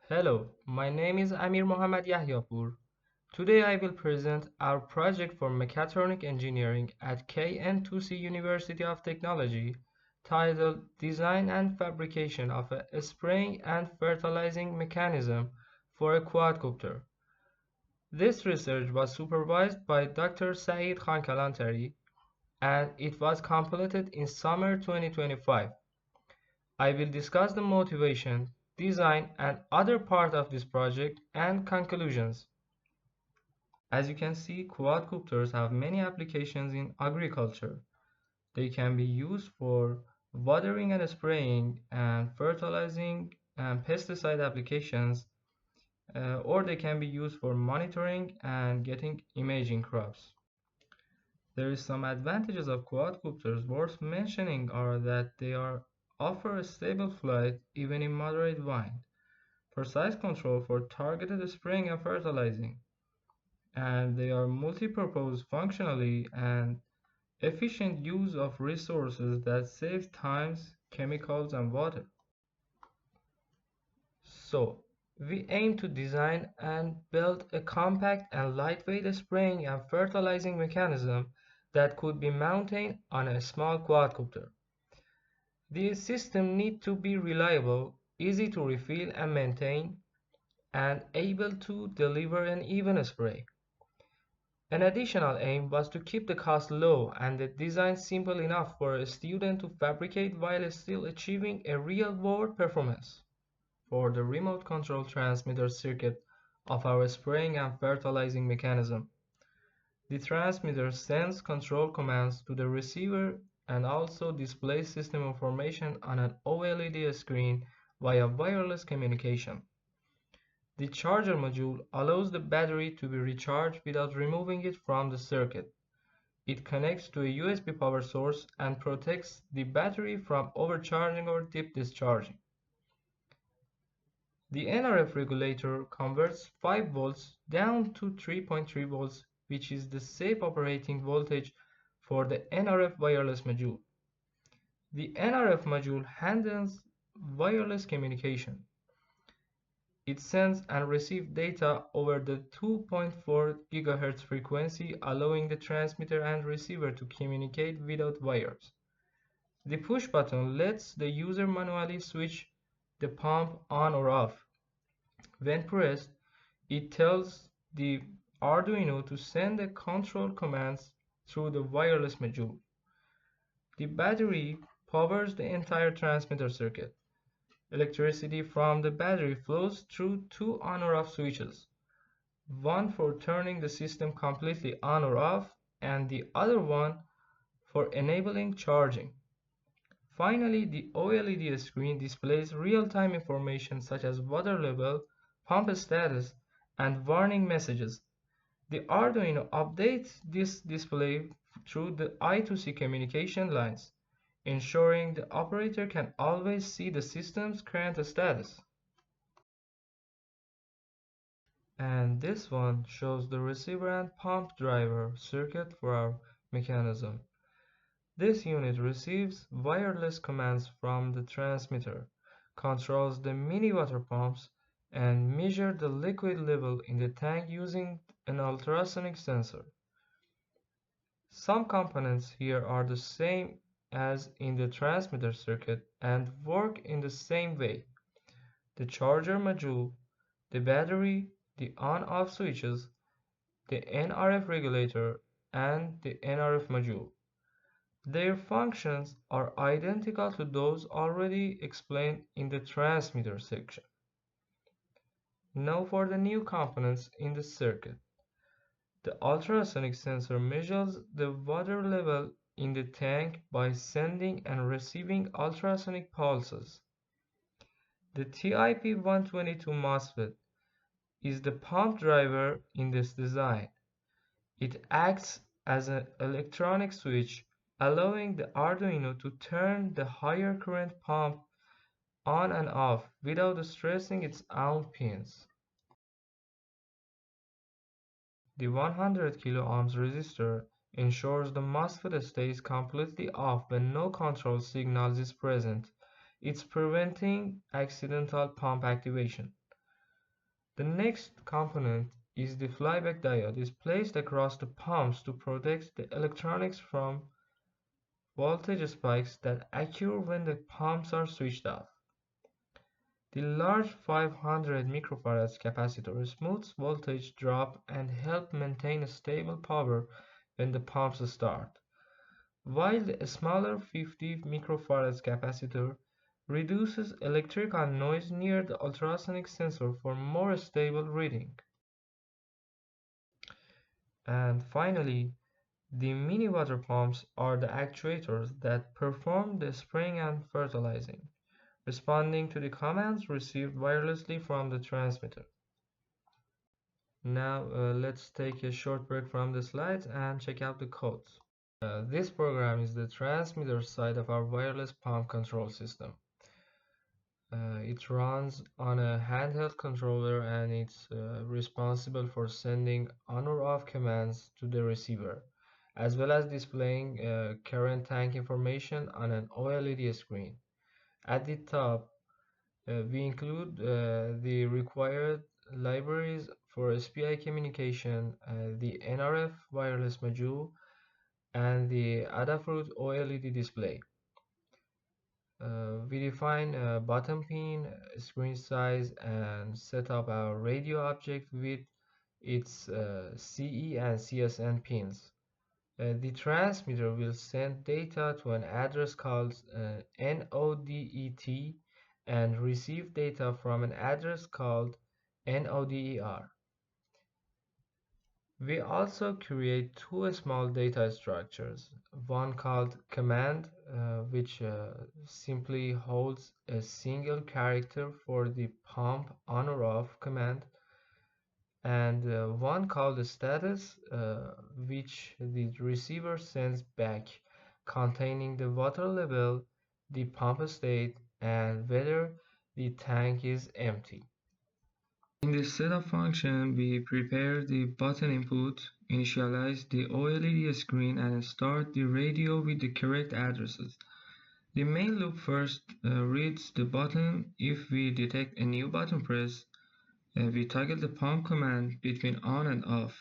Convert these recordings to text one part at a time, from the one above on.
Hello, my name is Amir Mohammad Yahyapur. Today I will present our project for mechatronic engineering at KN2C University of Technology titled Design and Fabrication of a Spraying and Fertilizing Mechanism for a Quadcopter. This research was supervised by Dr. Saeed Khan Kalantari and it was completed in summer 2025. I will discuss the motivation, design, and other part of this project and conclusions. As you can see, quadcopters have many applications in agriculture. They can be used for watering and spraying and fertilizing and pesticide applications, or they can be used for monitoring and getting imaging crops. There is some advantages of quadcopters worth mentioning are that they offer a stable flight even in moderate wind, precise control for targeted spraying and fertilizing, and they are multi-purpose functionally and efficient use of resources that save times, chemicals, and water. So, we aim to design and build a compact and lightweight spraying and fertilizing mechanism that could be mounted on a small quadcopter. The system needs to be reliable, easy to refill and maintain, and able to deliver an even spray. An additional aim was to keep the cost low and the design simple enough for a student to fabricate while still achieving a real-world performance. For the remote control transmitter circuit of our spraying and fertilizing mechanism, the transmitter sends control commands to the receiver and also displays system information on an OLED screen via wireless communication. The charger module allows the battery to be recharged without removing it from the circuit. It connects to a USB power source and protects the battery from overcharging or deep discharging. The NRF regulator converts 5 volts down to 3.3 volts, which is the safe operating voltage for the NRF wireless module. The NRF module handles wireless communication. It sends and receives data over the 2.4 GHz frequency, allowing the transmitter and receiver to communicate without wires. The push button lets the user manually switch the pump on or off. When pressed, it tells the Arduino to send the control commands through the wireless module. The battery powers the entire transmitter circuit. Electricity from the battery flows through two on or off switches, one for turning the system completely on or off, and the other one for enabling charging. Finally, the OLED screen displays real-time information such as water level, pump status, and warning messages. The Arduino updates this display through the I2C communication lines, ensuring the operator can always see the system's current status. And this one shows the receiver and pump driver circuit for our mechanism. This unit receives wireless commands from the transmitter, controls the mini water pumps, and measures the liquid level in the tank using an ultrasonic sensor. Some components here are the same as in the transmitter circuit and work in the same way. The charger module, the battery, the on-off switches, the NRF regulator, and the NRF module. Their functions are identical to those already explained in the transmitter section. Now for the new components in the circuit. The ultrasonic sensor measures the water level in the tank by sending and receiving ultrasonic pulses. The TIP122 MOSFET is the pump driver in this design. It acts as an electronic switch, allowing the Arduino to turn the higher current pump on and off without stressing its own pins. The 100 kΩ resistor ensures the MOSFET stays completely off when no control signal is present. It's preventing accidental pump activation. The next component is the flyback diode is placed across the pumps to protect the electronics from voltage spikes that occur when the pumps are switched off. The large 500 microfarads capacitor smooths voltage drop and help maintain stable power when the pumps start, while the smaller 50 microfarads capacitor reduces electrical noise near the ultrasonic sensor for more stable reading. And finally, the mini water pumps are the actuators that perform the spraying and fertilizing, responding to the commands received wirelessly from the transmitter. Now let's take a short break from the slides and check out the codes. This program is the transmitter side of our wireless pump control system. It runs on a handheld controller and it's responsible for sending on or off commands to the receiver, as well as displaying current tank information on an OLED screen. At the top, we include the required libraries for SPI communication, the NRF wireless module, and the Adafruit OLED display. We define button pin, screen size, and set up our radio object with its CE and CSN pins. The transmitter will send data to an address called NODET and receive data from an address called NODER. We also create two small data structures, one called command, which simply holds a single character for the pump on or off command, and one called the status, which the receiver sends back, containing the water level, the pump state, and whether the tank is empty. In the setup function, we prepare the button input, initialize the OLED screen, and start the radio with the correct addresses. The main loop first reads the button. If we detect a new button press, we toggle the pump command between on and off,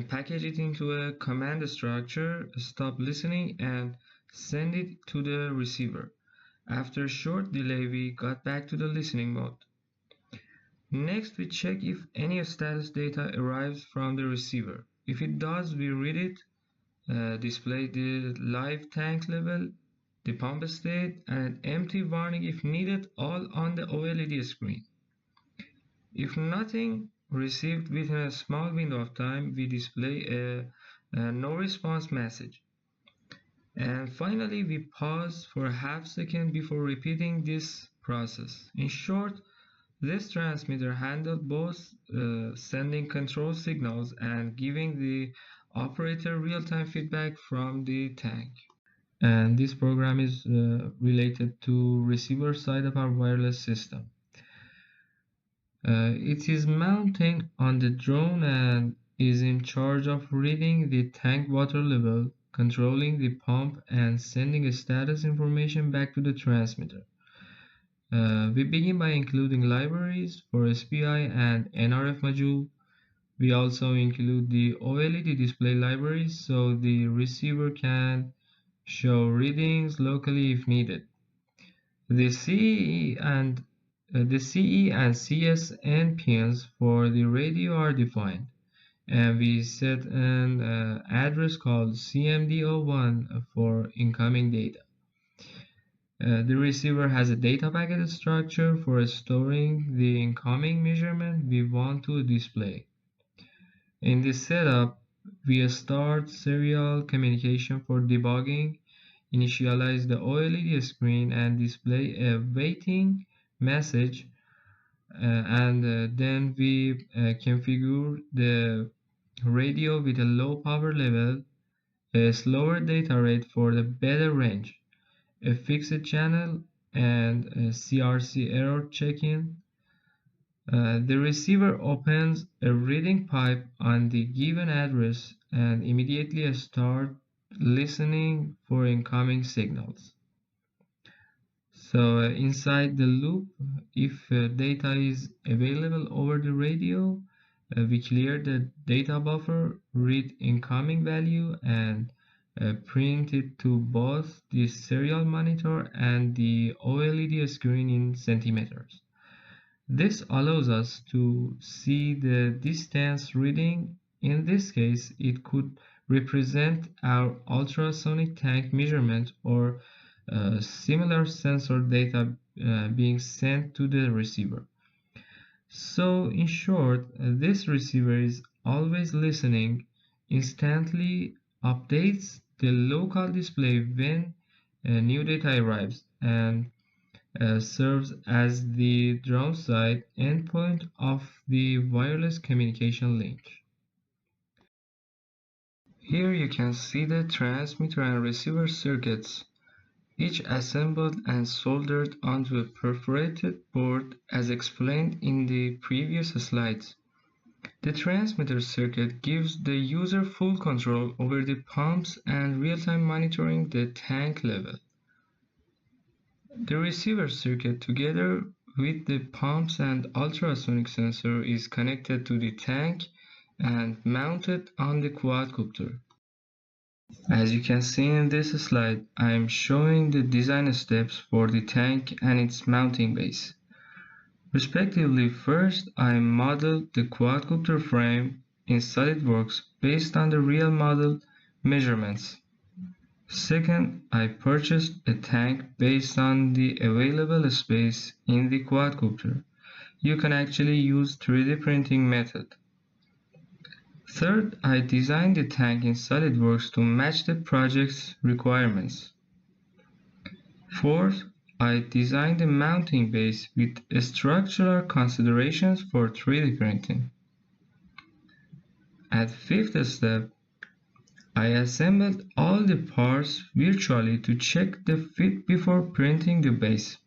package it into a command structure, stop listening, and send it to the receiver. After a short delay, we got back to the listening mode. Next, we check if any status data arrives from the receiver. If it does, we read it, display the live tank level, the pump state, and an empty warning if needed, all on the OLED screen. If nothing received within a small window of time, we display a no response message. And finally, we pause for a half second before repeating this process. In short, this transmitter handled both sending control signals and giving the operator real-time feedback from the tank. And this program is related to receiver side of our wireless system. It is mounted on the drone and is in charge of reading the tank water level, controlling the pump, and sending status information back to the transmitter. We begin by including libraries for SPI and NRF module. We also include the OLED display libraries so the receiver can show readings locally if needed. The CE and CSN pins for the radio are defined, and we set an address called CMD01 for incoming data. The receiver has a data packet structure for storing the incoming measurement we want to display. In this setup, we start serial communication for debugging, initialize the OLED screen, and display a waiting message, and then we configure the radio with a low power level, a slower data rate for the better range, a fixed channel, and a CRC error check-in. The receiver opens a reading pipe on the given address and immediately starts listening for incoming signals. So inside the loop, if data is available over the radio, we clear the data buffer, read incoming value, and print it to both the serial monitor and the OLED screen in centimeters. This allows us to see the distance reading. In this case, it could represent our ultrasonic tank measurement or similar sensor data being sent to the receiver. So, in short, this receiver is always listening, instantly updates the local display when new data arrives, and serves as the drum side endpoint of the wireless communication link. Here you can see the transmitter and receiver circuits, each assembled and soldered onto a perforated board as explained in the previous slides. The transmitter circuit gives the user full control over the pumps and real-time monitoring the tank level. The receiver circuit, together with the pumps and ultrasonic sensor, is connected to the tank and mounted on the quadcopter. As you can see in this slide, I am showing the design steps for the tank and its mounting base. Respectively, first I modeled the quadcopter frame in SolidWorks based on the real model measurements. Second, I purchased a tank based on the available space in the quadcopter. You can actually use 3D printing method. Third, I designed the tank in SolidWorks to match the project's requirements. Fourth, I designed the mounting base with structural considerations for 3D printing. At fifth step, I assembled all the parts virtually to check the fit before printing the base.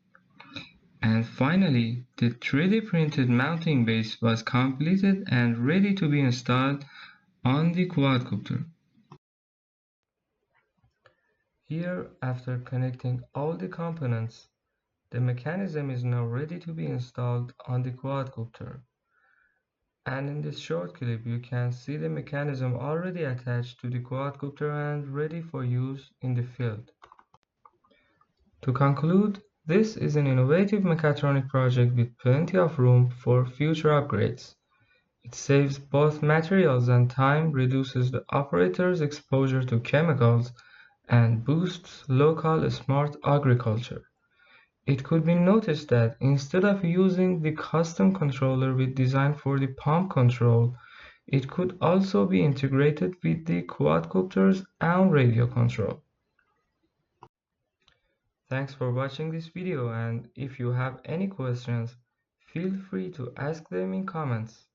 And finally, the 3D printed mounting base was completed and ready to be installed on the quadcopter. Here, after connecting all the components, the mechanism is now ready to be installed on the quadcopter. And in this short clip, you can see the mechanism already attached to the quadcopter and ready for use in the field. To conclude, this is an innovative mechatronic project with plenty of room for future upgrades. It saves both materials and time, reduces the operator's exposure to chemicals, and boosts local smart agriculture. It could be noticed that instead of using the custom controller we designed for the pump control, it could also be integrated with the quadcopter's own radio control. Thanks for watching this video, and if you have any questions, feel free to ask them in comments.